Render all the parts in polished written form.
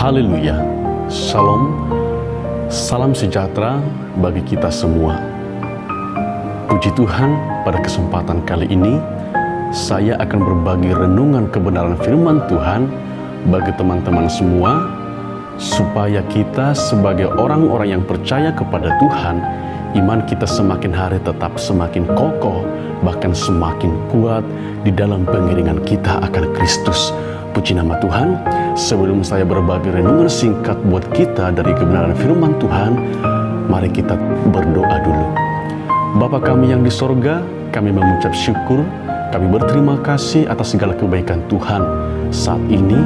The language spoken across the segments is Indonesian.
Haleluya, Shalom, salam sejahtera bagi kita semua. Puji Tuhan, pada kesempatan kali ini saya akan berbagi renungan kebenaran firman Tuhan bagi teman-teman semua, supaya kita sebagai orang-orang yang percaya kepada Tuhan, iman kita semakin hari tetap semakin kokoh, bahkan semakin kuat di dalam pengiringan kita akan Kristus. Puji nama Tuhan. Sebelum saya berbagi renungan singkat buat kita dari kebenaran firman Tuhan, mari kita berdoa dulu. Bapa kami yang di sorga, kami mengucap syukur, kami berterima kasih atas segala kebaikan Tuhan. Saat ini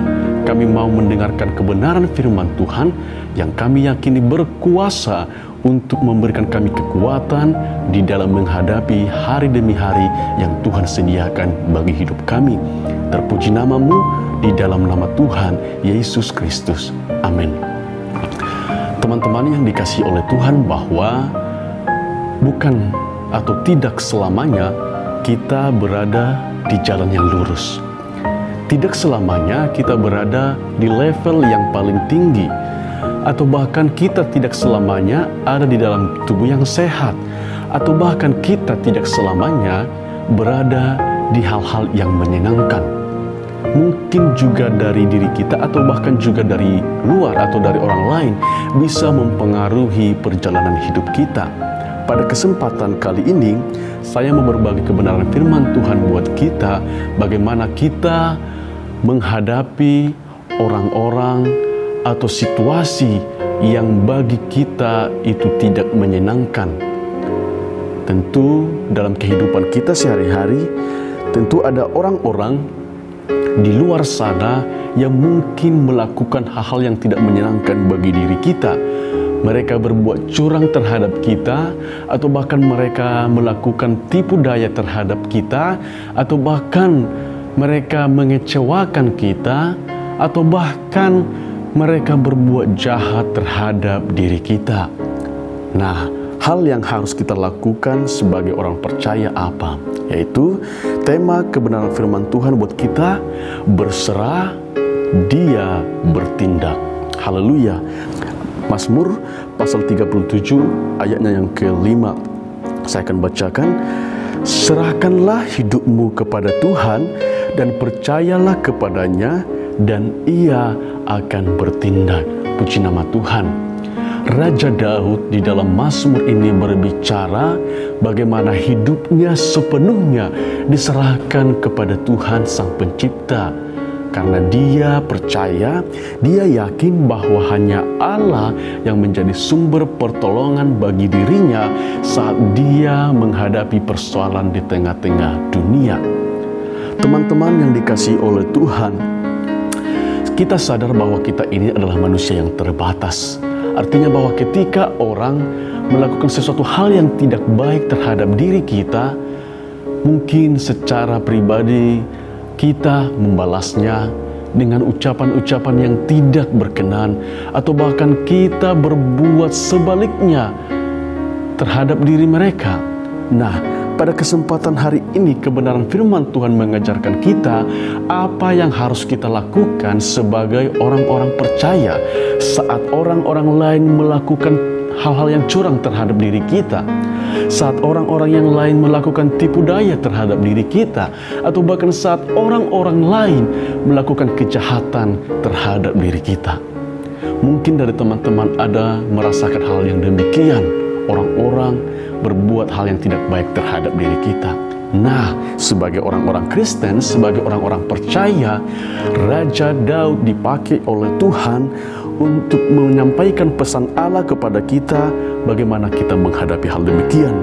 kami mau mendengarkan kebenaran firman Tuhan yang kami yakini berkuasa untuk memberikan kami kekuatan di dalam menghadapi hari demi hari yang Tuhan sediakan bagi hidup kami. Terpuji namamu di dalam nama Tuhan Yesus Kristus. Amin. Teman-teman yang dikasihi oleh Tuhan, bahwa bukan atau tidak selamanya kita berada di jalan yang lurus. Tidak selamanya kita berada di level yang paling tinggi, atau bahkan kita tidak selamanya ada di dalam tubuh yang sehat, atau bahkan kita tidak selamanya berada di hal-hal yang menyenangkan. Mungkin juga dari diri kita atau bahkan juga dari luar atau dari orang lain bisa mempengaruhi perjalanan hidup kita. Pada kesempatan kali ini saya mau berbagi kebenaran firman Tuhan buat kita, bagaimana kita menghadapi orang-orang atau situasi yang bagi kita itu tidak menyenangkan. Tentu dalam kehidupan kita sehari-hari, tentu ada orang-orang di luar sana yang mungkin melakukan hal-hal yang tidak menyenangkan bagi diri kita. Mereka berbuat curang terhadap kita, atau bahkan mereka melakukan tipu daya terhadap kita, atau bahkan mereka mengecewakan kita, atau bahkan mereka berbuat jahat terhadap diri kita. Nah, hal yang harus kita lakukan sebagai orang percaya apa? Yaitu tema kebenaran firman Tuhan buat kita, berserah, Dia bertindak. Haleluya. Mazmur pasal 37 ayatnya yang ke-5. Saya akan bacakan. Serahkanlah hidupmu kepada Tuhan dan percayalah kepadanya, dan Ia akan bertindak. Puji nama Tuhan. Raja Daud di dalam Mazmur ini berbicara bagaimana hidupnya sepenuhnya diserahkan kepada Tuhan Sang Pencipta. Karena dia percaya, dia yakin bahwa hanya Allah yang menjadi sumber pertolongan bagi dirinya saat dia menghadapi persoalan di tengah-tengah dunia. Teman-teman yang dikasihi oleh Tuhan, kita sadar bahwa kita ini adalah manusia yang terbatas. Artinya bahwa ketika orang melakukan sesuatu hal yang tidak baik terhadap diri kita, mungkin secara pribadi kita membalasnya dengan ucapan-ucapan yang tidak berkenan, atau bahkan kita berbuat sebaliknya terhadap diri mereka. Nah, pada kesempatan hari ini kebenaran firman Tuhan mengajarkan kita apa yang harus kita lakukan sebagai orang-orang percaya saat orang-orang lain melakukan hal-hal yang curang terhadap diri kita, saat orang-orang yang lain melakukan tipu daya terhadap diri kita, atau bahkan saat orang-orang lain melakukan kejahatan terhadap diri kita. Mungkin dari teman-teman ada merasakan hal yang demikian, orang-orang berbuat hal yang tidak baik terhadap diri kita. Nah, sebagai orang-orang Kristen, sebagai orang-orang percaya, Raja Daud dipakai oleh Tuhan untuk menyampaikan pesan Allah kepada kita, bagaimana kita menghadapi hal demikian.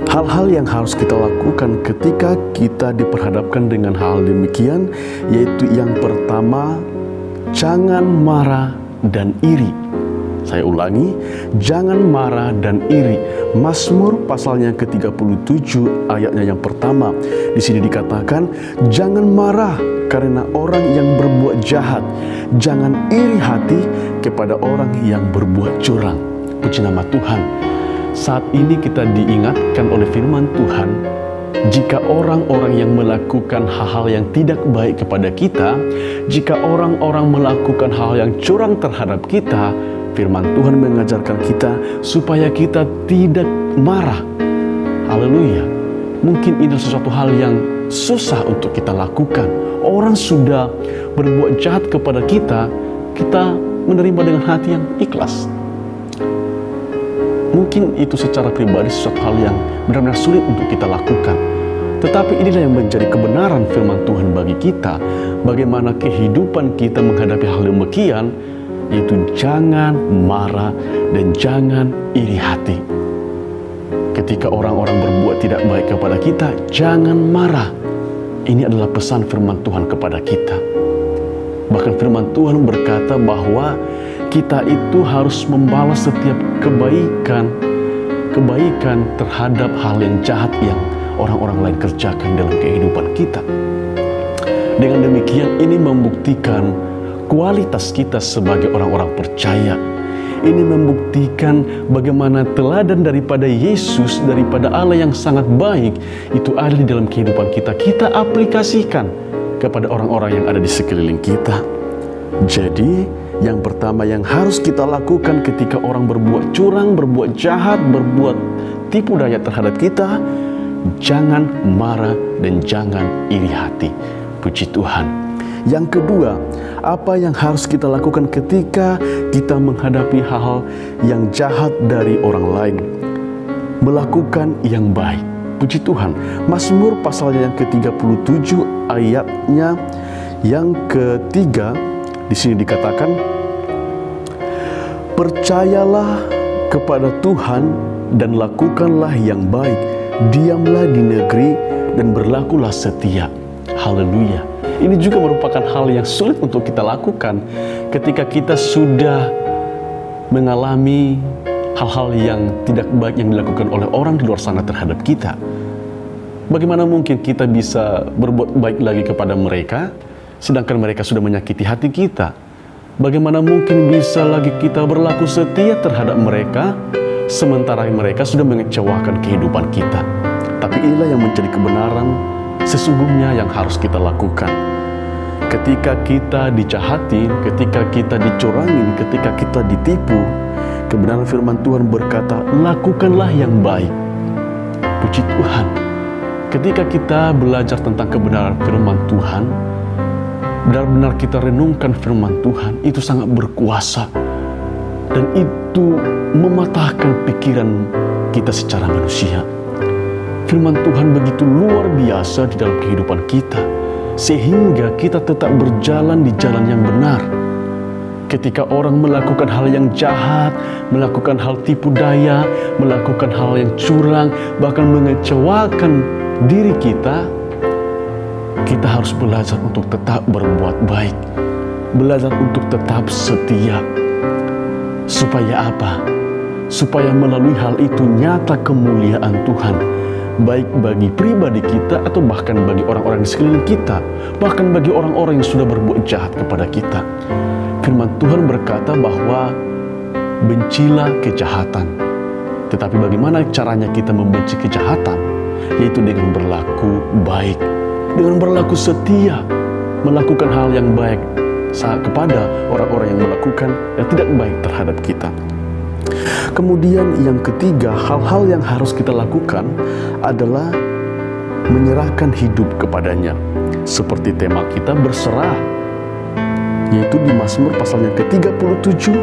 Hal-hal yang harus kita lakukan ketika kita diperhadapkan dengan hal demikian, yaitu yang pertama, jangan marah dan iri. Saya ulangi, jangan marah dan iri. Mazmur pasalnya ke-37 ayatnya yang pertama. Di sini dikatakan, jangan marah karena orang yang berbuat jahat. Jangan iri hati kepada orang yang berbuat curang. Puji nama Tuhan. Saat ini kita diingatkan oleh firman Tuhan jika orang-orang yang melakukan hal-hal yang tidak baik kepada kita, jika orang-orang melakukan hal yang curang terhadap kita, firman Tuhan mengajarkan kita supaya kita tidak marah. Haleluya. Mungkin ini sesuatu hal yang susah untuk kita lakukan. Orang sudah berbuat jahat kepada kita, kita menerima dengan hati yang ikhlas. Mungkin itu secara pribadi sesuatu hal yang benar-benar sulit untuk kita lakukan. Tetapi inilah yang menjadi kebenaran firman Tuhan bagi kita. Bagaimana kehidupan kita menghadapi hal yang demikian, yaitu jangan marah dan jangan iri hati. Ketika orang-orang berbuat tidak baik kepada kita, jangan marah. Ini adalah pesan firman Tuhan kepada kita. Bahkan firman Tuhan berkata bahwa kita itu harus membalas setiap kebaikan terhadap hal yang jahat yang orang-orang lain kerjakan dalam kehidupan kita. Dengan demikian, ini membuktikan kualitas kita sebagai orang-orang percaya. Ini membuktikan bagaimana teladan daripada Yesus, daripada Allah yang sangat baik, itu ada di dalam kehidupan kita. Kita aplikasikan kepada orang-orang yang ada di sekeliling kita. Jadi, yang pertama yang harus kita lakukan ketika orang berbuat curang, berbuat jahat, berbuat tipu daya terhadap kita, jangan marah dan jangan iri hati. Puji Tuhan. Yang kedua, apa yang harus kita lakukan ketika kita menghadapi hal-hal yang jahat dari orang lain? Melakukan yang baik. Puji Tuhan. Mazmur pasalnya yang ke-37 ayatnya yang ketiga, di sini dikatakan, percayalah kepada Tuhan dan lakukanlah yang baik. Diamlah di negeri dan berlakulah setia. Haleluya. Ini juga merupakan hal yang sulit untuk kita lakukan ketika kita sudah mengalami hal-hal yang tidak baik yang dilakukan oleh orang di luar sana terhadap kita. Bagaimana mungkin kita bisa berbuat baik lagi kepada mereka, sedangkan mereka sudah menyakiti hati kita? Bagaimana mungkin bisa lagi kita berlaku setia terhadap mereka, sementara mereka sudah mengecewakan kehidupan kita? Tapi inilah yang menjadi kebenaran sesungguhnya yang harus kita lakukan. Ketika kita dijahati, ketika kita dicurangin, ketika kita ditipu, kebenaran firman Tuhan berkata, lakukanlah yang baik. Puji Tuhan. Ketika kita belajar tentang kebenaran firman Tuhan, benar-benar kita renungkan firman Tuhan, itu sangat berkuasa. Dan itu mematahkan pikiran kita secara manusia. Firman Tuhan begitu luar biasa di dalam kehidupan kita, sehingga kita tetap berjalan di jalan yang benar. Ketika orang melakukan hal yang jahat, melakukan hal tipu daya, melakukan hal yang curang, bahkan mengecewakan diri kita, kita harus belajar untuk tetap berbuat baik, belajar untuk tetap setia. Supaya apa? Supaya melalui hal itu nyata kemuliaan Tuhan, baik bagi pribadi kita atau bahkan bagi orang-orang di sekeliling kita, bahkan bagi orang-orang yang sudah berbuat jahat kepada kita. Firman Tuhan berkata bahwa bencilah kejahatan. Tetapi bagaimana caranya kita membenci kejahatan? Yaitu dengan berlaku baik, dengan berlaku setia, melakukan hal yang baik kepada orang-orang yang melakukan yang tidak baik terhadap kita. Kemudian yang ketiga, hal-hal yang harus kita lakukan adalah menyerahkan hidup kepadanya. Seperti tema kita, berserah, yaitu di Mazmur pasal yang ke-37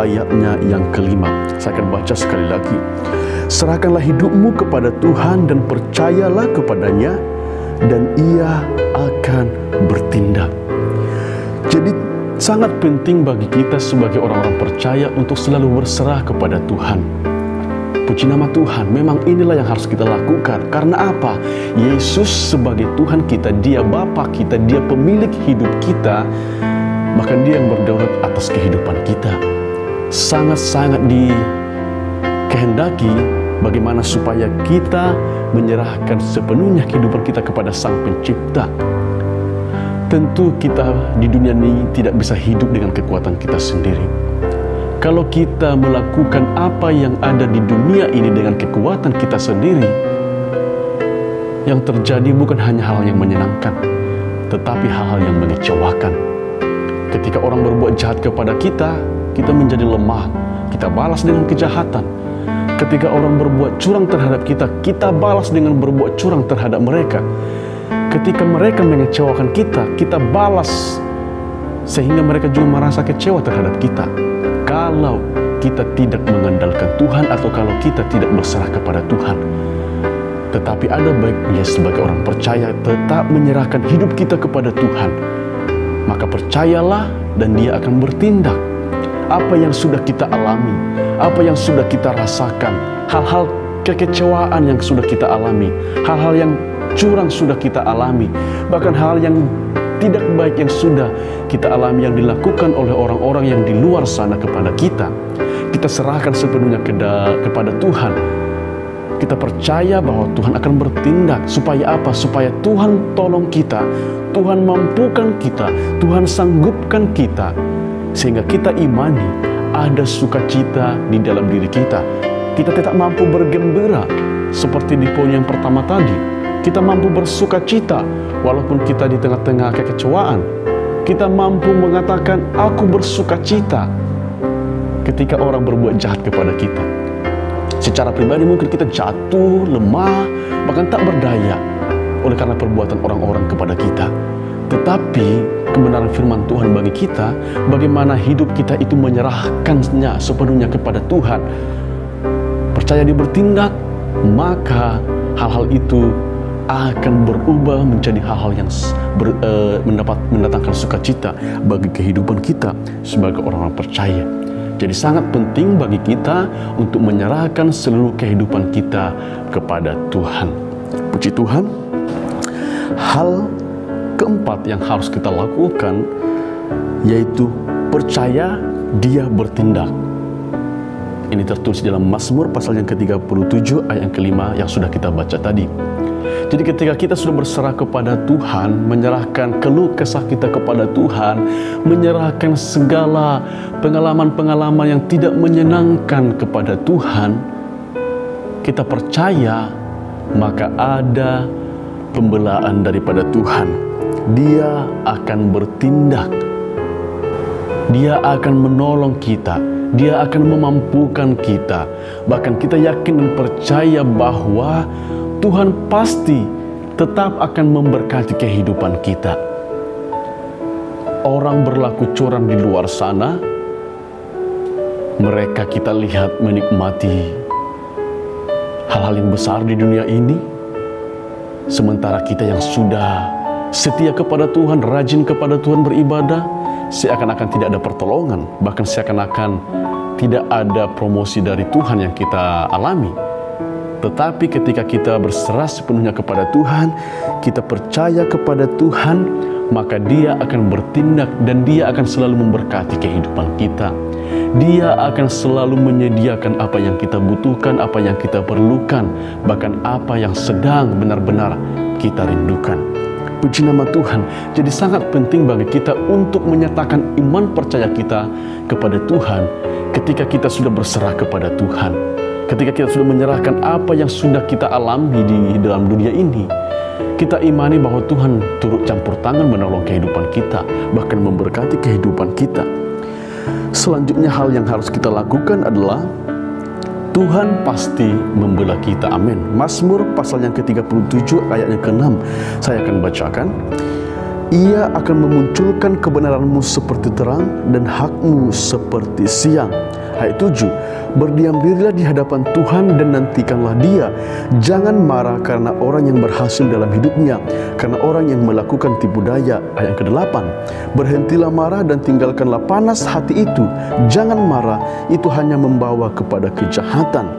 ayatnya yang kelima. Saya akan baca sekali lagi. Serahkanlah hidupmu kepada Tuhan dan percayalah kepadanya, dan Ia akan bertindak. Jadi sangat penting bagi kita sebagai orang-orang percaya untuk selalu berserah kepada Tuhan. Puji nama Tuhan, memang inilah yang harus kita lakukan. Karena apa? Yesus sebagai Tuhan kita, Dia Bapa kita, Dia pemilik hidup kita, bahkan Dia yang berdaulat atas kehidupan kita. Sangat-sangat dikehendaki bagaimana supaya kita menyerahkan sepenuhnya kehidupan kita kepada Sang Pencipta. Tentu kita di dunia ini tidak bisa hidup dengan kekuatan kita sendiri. Kalau kita melakukan apa yang ada di dunia ini dengan kekuatan kita sendiri, yang terjadi bukan hanya hal yang menyenangkan, tetapi hal-hal yang mengecewakan. Ketika orang berbuat jahat kepada kita, kita menjadi lemah, kita balas dengan kejahatan. Ketika orang berbuat curang terhadap kita, kita balas dengan berbuat curang terhadap mereka. Ketika mereka mengecewakan kita, kita balas sehingga mereka juga merasa kecewa terhadap kita. Kalau kita tidak mengandalkan Tuhan atau kalau kita tidak berserah kepada Tuhan. Tetapi ada baiknya sebagai orang percaya tetap menyerahkan hidup kita kepada Tuhan. Maka percayalah dan Dia akan bertindak. Apa yang sudah kita alami, apa yang sudah kita rasakan, hal-hal kekecewaan yang sudah kita alami, hal-hal yang curang sudah kita alami, bahkan hal yang tidak baik yang sudah kita alami yang dilakukan oleh orang-orang yang di luar sana kepada kita, kita serahkan sepenuhnya kepada Tuhan. Kita percaya bahwa Tuhan akan bertindak. Supaya apa? Supaya Tuhan tolong kita, Tuhan mampukan kita, Tuhan sanggupkan kita, sehingga kita imani ada sukacita di dalam diri kita. Kita tidak mampu bergembira seperti di poin yang pertama tadi. Kita mampu bersukacita walaupun kita di tengah-tengah kekecewaan. Kita mampu mengatakan, aku bersukacita ketika orang berbuat jahat kepada kita. Secara pribadi mungkin kita jatuh, lemah, bahkan tak berdaya oleh karena perbuatan orang-orang kepada kita. Tetapi kebenaran firman Tuhan bagi kita, bagaimana hidup kita itu menyerahkannya sepenuhnya kepada Tuhan. Percaya Dia bertindak, maka hal-hal itu akan berubah menjadi hal-hal yang mendatangkan sukacita bagi kehidupan kita sebagai orang-orang percaya. Jadi sangat penting bagi kita untuk menyerahkan seluruh kehidupan kita kepada Tuhan. Puji Tuhan. Hal keempat yang harus kita lakukan yaitu percaya Dia bertindak. Ini tertulis dalam Mazmur pasal yang ke-37 ayat yang ke-5 yang sudah kita baca tadi. Jadi ketika kita sudah berserah kepada Tuhan, menyerahkan keluh kesah kita kepada Tuhan, menyerahkan segala pengalaman-pengalaman yang tidak menyenangkan kepada Tuhan, kita percaya maka ada pembelaan daripada Tuhan. Dia akan bertindak. Dia akan menolong kita. Dia akan memampukan kita. Bahkan kita yakin dan percaya bahwa Tuhan pasti tetap akan memberkati kehidupan kita. Orang berlaku curang di luar sana, mereka kita lihat menikmati hal-hal yang besar di dunia ini, sementara kita yang sudah setia kepada Tuhan, rajin kepada Tuhan beribadah, seakan-akan tidak ada pertolongan, bahkan seakan-akan tidak ada promosi dari Tuhan yang kita alami. Tetapi ketika kita berserah sepenuhnya kepada Tuhan, kita percaya kepada Tuhan, maka Dia akan bertindak dan Dia akan selalu memberkati kehidupan kita. Dia akan selalu menyediakan apa yang kita butuhkan, apa yang kita perlukan, bahkan apa yang sedang benar-benar kita rindukan. Puji nama Tuhan. Jadi sangat penting bagi kita untuk menyatakan iman percaya kita kepada Tuhan ketika kita sudah berserah kepada Tuhan. Ketika kita sudah menyerahkan apa yang sudah kita alami di dalam dunia ini, kita imani bahwa Tuhan turut campur tangan menolong kehidupan kita, bahkan memberkati kehidupan kita. Selanjutnya hal yang harus kita lakukan adalah Tuhan pasti membela kita. Amin. Mazmur pasal yang ke-37 ayat yang ke-6 saya akan bacakan. Ia akan memunculkan kebenaran-Mu seperti terang dan hak-Mu seperti siang. Ayat 7, berdiam dirilah di hadapan Tuhan dan nantikanlah Dia. Jangan marah karena orang yang berhasil dalam hidupnya, karena orang yang melakukan tipu daya. Ayat ke-8, berhentilah marah dan tinggalkanlah panas hati itu. Jangan marah, itu hanya membawa kepada kejahatan.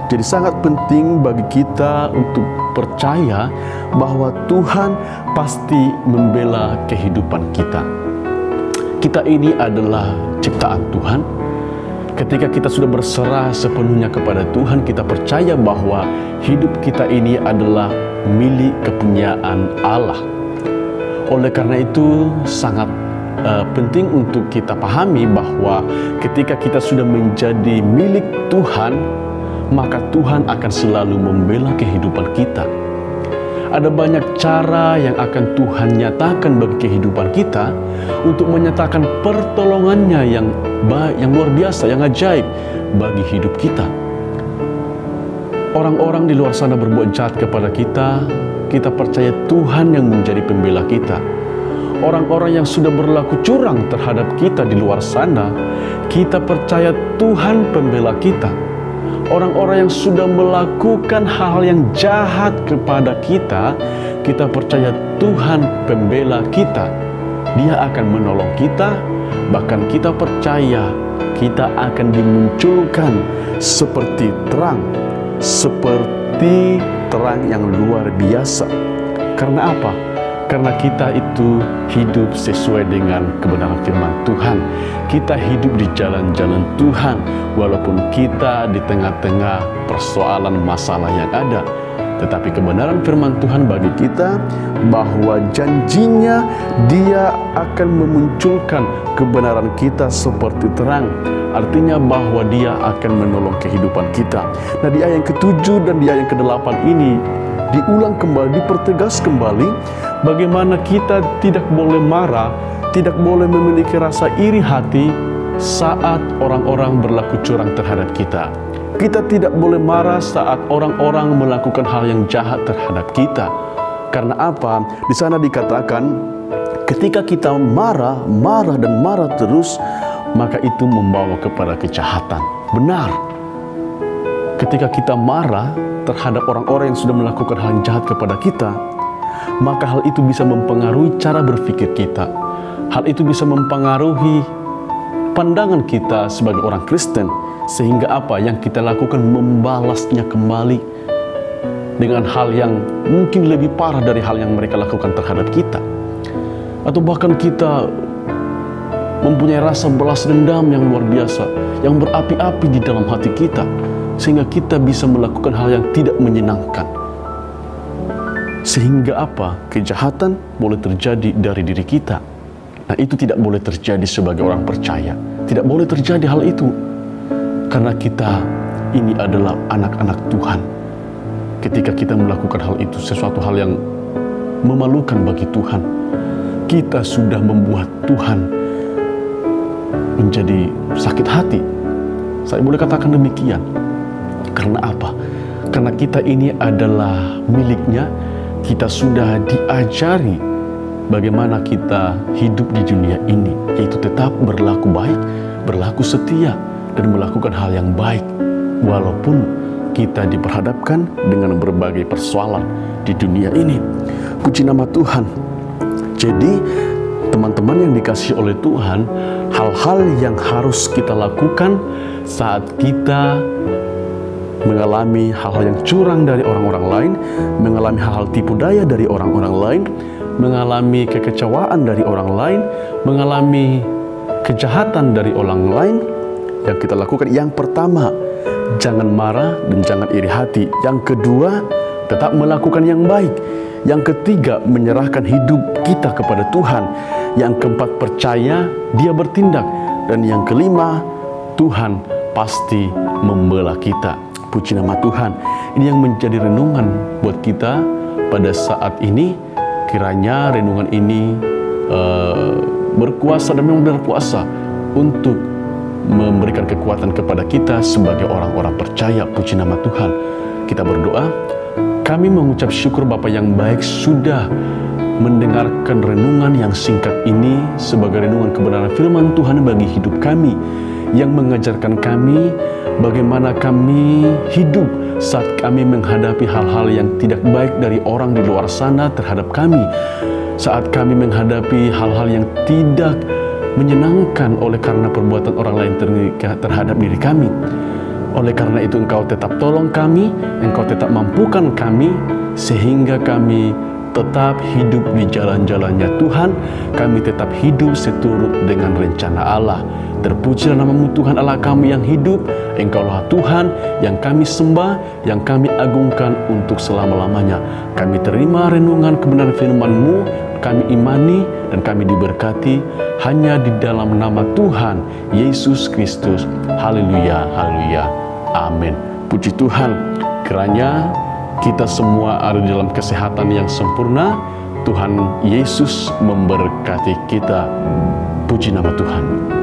Jadi sangat penting bagi kita untuk percaya bahwa Tuhan pasti membela kehidupan kita. Kita ini adalah ciptaan Tuhan. Ketika kita sudah berserah sepenuhnya kepada Tuhan, kita percaya bahwa hidup kita ini adalah milik kepunyaan Allah. Oleh karena itu sangat penting untuk kita pahami bahwa ketika kita sudah menjadi milik Tuhan, maka Tuhan akan selalu membela kehidupan kita. Ada banyak cara yang akan Tuhan nyatakan bagi kehidupan kita untuk menyatakan pertolongannya yang luar biasa, yang ajaib bagi hidup kita. Orang-orang di luar sana berbuat jahat kepada kita, kita percaya Tuhan yang menjadi pembela kita. Orang-orang yang sudah berlaku curang terhadap kita di luar sana, kita percaya Tuhan pembela kita. Orang-orang yang sudah melakukan hal yang jahat kepada kita, kita percaya Tuhan pembela kita. Dia akan menolong kita, bahkan kita percaya kita akan dimunculkan seperti terang yang luar biasa. Karena apa? Karena kita itu hidup sesuai dengan kebenaran firman Tuhan. Kita hidup di jalan-jalan Tuhan, walaupun kita di tengah-tengah persoalan masalah yang ada. Tetapi kebenaran firman Tuhan bagi kita bahwa janjinya Dia akan memunculkan kebenaran kita seperti terang. Artinya bahwa Dia akan menolong kehidupan kita. Nah, di ayat yang ke-7 dan di ayat yang ke-8 ini diulang kembali, dipertegas kembali bagaimana kita tidak boleh marah, tidak boleh memiliki rasa iri hati saat orang-orang berlaku curang terhadap kita. Kita tidak boleh marah saat orang-orang melakukan hal yang jahat terhadap kita. Karena apa? Di sana dikatakan, ketika kita marah terus, maka itu membawa kepada kejahatan. Benar. Ketika kita marah terhadap orang-orang yang sudah melakukan hal yang jahat kepada kita, maka hal itu bisa mempengaruhi cara berpikir kita. Hal itu bisa mempengaruhi pandangan kita sebagai orang Kristen, sehingga apa yang kita lakukan membalasnya kembali dengan hal yang mungkin lebih parah dari hal yang mereka lakukan terhadap kita. Atau bahkan kita mempunyai rasa balas dendam yang luar biasa, yang berapi-api di dalam hati kita, sehingga kita bisa melakukan hal yang tidak menyenangkan. Sehingga apa? Kejahatan boleh terjadi dari diri kita. Nah, itu tidak boleh terjadi sebagai orang percaya. Tidak boleh terjadi hal itu. Karena kita ini adalah anak-anak Tuhan. Ketika kita melakukan hal itu, sesuatu hal yang memalukan bagi Tuhan, kita sudah membuat Tuhan menjadi sakit hati. Saya boleh katakan demikian. Karena apa? Karena kita ini adalah miliknya. Kita sudah diajari bagaimana kita hidup di dunia ini, yaitu tetap berlaku baik, berlaku setia, dan melakukan hal yang baik, walaupun kita diperhadapkan dengan berbagai persoalan di dunia ini. Puji nama Tuhan. Jadi, teman-teman yang dikasihi oleh Tuhan, hal-hal yang harus kita lakukan saat kita mengalami hal-hal yang curang dari orang-orang lain, mengalami hal-hal tipu daya dari orang-orang lain, mengalami kekecewaan dari orang lain, mengalami kejahatan dari orang lain, yang kita lakukan, yang pertama, jangan marah dan jangan iri hati. Yang kedua, tetap melakukan yang baik. Yang ketiga, menyerahkan hidup kita kepada Tuhan. Yang keempat, percaya Dia bertindak. Dan yang kelima, Tuhan pasti membela kita. Puji nama Tuhan. Ini yang menjadi renungan buat kita pada saat ini. Kiranya renungan ini berkuasa dan memang berkuasa untuk memberikan kekuatan kepada kita sebagai orang-orang percaya. Puji nama Tuhan. Kita berdoa. Kami mengucap syukur Bapa yang baik sudah mendengarkan renungan yang singkat ini sebagai renungan kebenaran firman Tuhan bagi hidup kami, yang mengajarkan kami bagaimana kami hidup saat kami menghadapi hal-hal yang tidak baik dari orang di luar sana terhadap kami, saat kami menghadapi hal-hal yang tidak menyenangkan oleh karena perbuatan orang lain terhadap diri kami. Oleh karena itu Engkau tetap tolong kami, Engkau tetap mampukan kami, sehingga kami tetap hidup di jalan-jalannya Tuhan. Kami tetap hidup seturut dengan rencana Allah. Terpujilah nama-Mu Tuhan Allah kami yang hidup. Engkaulah Tuhan yang kami sembah, yang kami agungkan untuk selama-lamanya. Kami terima renungan kebenaran firman-Mu, kami imani dan kami diberkati hanya di dalam nama Tuhan Yesus Kristus. Haleluya, haleluya, amin. Puji Tuhan. Kiranya kita semua ada di dalam kesehatan yang sempurna. Tuhan Yesus memberkati kita. Puji nama Tuhan.